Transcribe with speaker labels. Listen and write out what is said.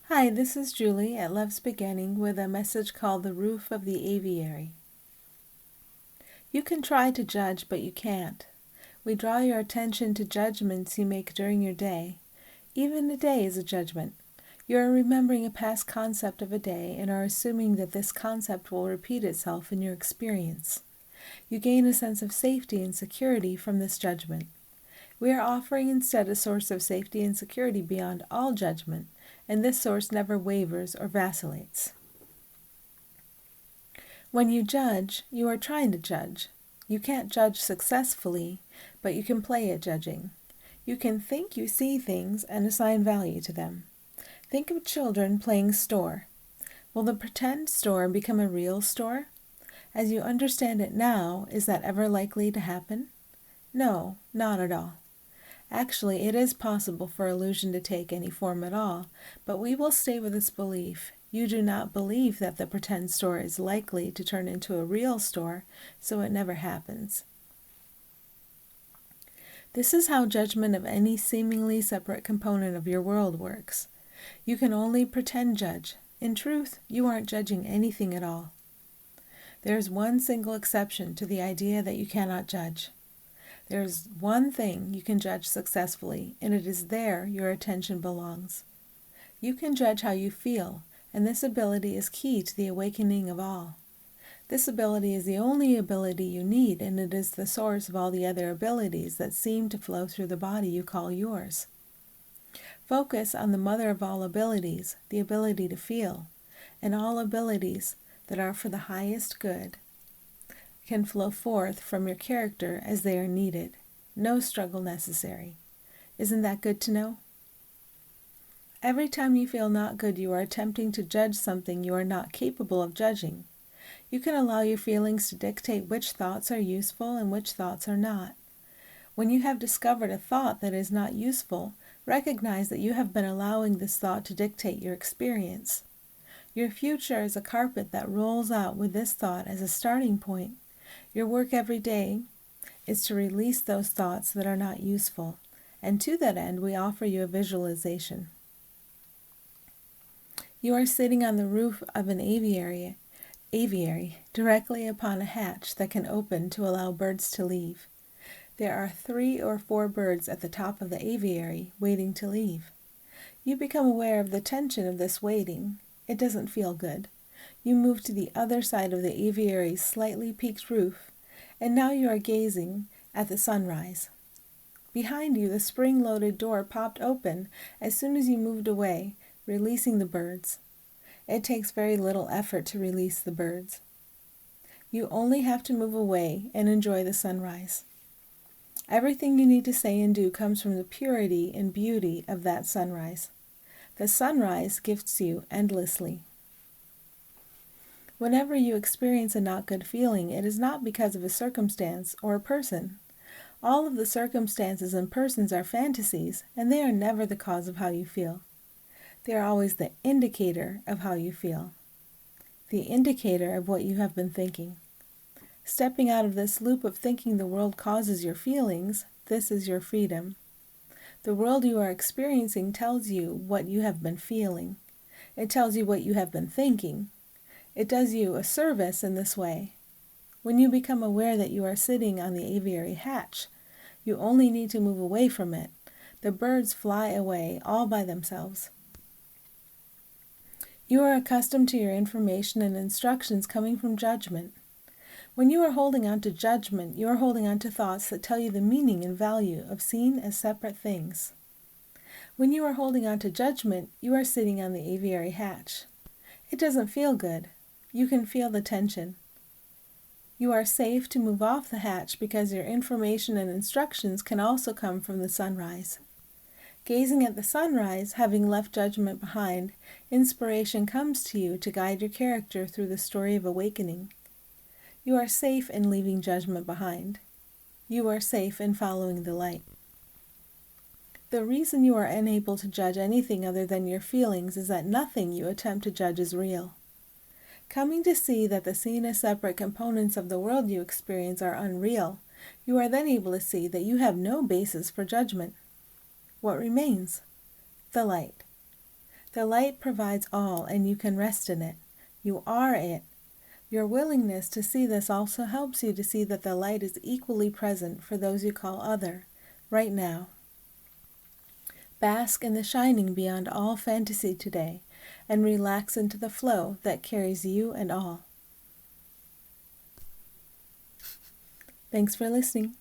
Speaker 1: Hi, this is Julie at Love's Beginning with a message called The Roof of the Aviary. You can try to judge, but you can't. We draw your attention to judgments you make during your day. Even a day is a judgment. You are remembering a past concept of a day and are assuming that this concept will repeat itself in your experience. You gain a sense of safety and security from this judgment. We are offering instead a source of safety and security beyond all judgment, and this source never wavers or vacillates. When you judge, you are trying to judge. You can't judge successfully, but you can play at judging. You can think you see things and assign value to them. Think of children playing store. Will the pretend store become a real store? As you understand it now, is that ever likely to happen? No, not at all. Actually, it is possible for illusion to take any form at all, but we will stay with this belief. You do not believe that the pretend store is likely to turn into a real store, so it never happens. This is how judgment of any seemingly separate component of your world works. You can only pretend judge. In truth, you aren't judging anything at all. There is one single exception to the idea that you cannot judge. There is one thing you can judge successfully, and it is there your attention belongs. You can judge how you feel, and this ability is key to the awakening of all. This ability is the only ability you need, and it is the source of all the other abilities that seem to flow through the body you call yours. Focus on the mother of all abilities, the ability to feel, and all abilities that are for the highest good can flow forth from your character as they are needed. No struggle necessary. Isn't that good to know? Every time you feel not good, you are attempting to judge something you are not capable of judging. You can allow your feelings to dictate which thoughts are useful and which thoughts are not. When you have discovered a thought that is not useful, recognize that you have been allowing this thought to dictate your experience. Your future is a carpet that rolls out with this thought as a starting point. Your work every day is to release those thoughts that are not useful, and to that end we offer you a visualization. You are sitting on the roof of an aviary directly upon a hatch that can open to allow birds to leave. There are 3 or 4 birds at the top of the aviary waiting to leave. You become aware of the tension of this waiting. It doesn't feel good. You move to the other side of the aviary's slightly peaked roof, and now you are gazing at the sunrise. Behind you, the spring-loaded door popped open as soon as you moved away, releasing the birds. It takes very little effort to release the birds. You only have to move away and enjoy the sunrise. Everything you need to say and do comes from the purity and beauty of that sunrise. The sunrise gifts you endlessly. Whenever you experience a not good feeling, it is not because of a circumstance or a person. All of the circumstances and persons are fantasies, and they are never the cause of how you feel. They are always the indicator of how you feel, the indicator of what you have been thinking. Stepping out of this loop of thinking the world causes your feelings, this is your freedom. The world you are experiencing tells you what you have been feeling. It tells you what you have been thinking. It does you a service in this way. When you become aware that you are sitting on the aviary hatch, you only need to move away from it. The birds fly away all by themselves. You are accustomed to your information and instructions coming from judgment. When you are holding on to judgment, you are holding on to thoughts that tell you the meaning and value of seen as separate things. When you are holding on to judgment, you are sitting on the aviary hatch. It doesn't feel good. You can feel the tension. You are safe to move off the hatch because your information and instructions can also come from the sunrise. Gazing at the sunrise, having left judgment behind, inspiration comes to you to guide your character through the story of awakening. You are safe in leaving judgment behind. You are safe in following the light. The reason you are unable to judge anything other than your feelings is that nothing you attempt to judge is real. Coming to see that the seen as separate components of the world you experience are unreal, you are then able to see that you have no basis for judgment. What remains? The light. The light provides all, and you can rest in it. You are it. Your willingness to see this also helps you to see that the light is equally present for those you call other, right now. Bask in the shining beyond all fantasy today, and relax into the flow that carries you and all. Thanks for listening.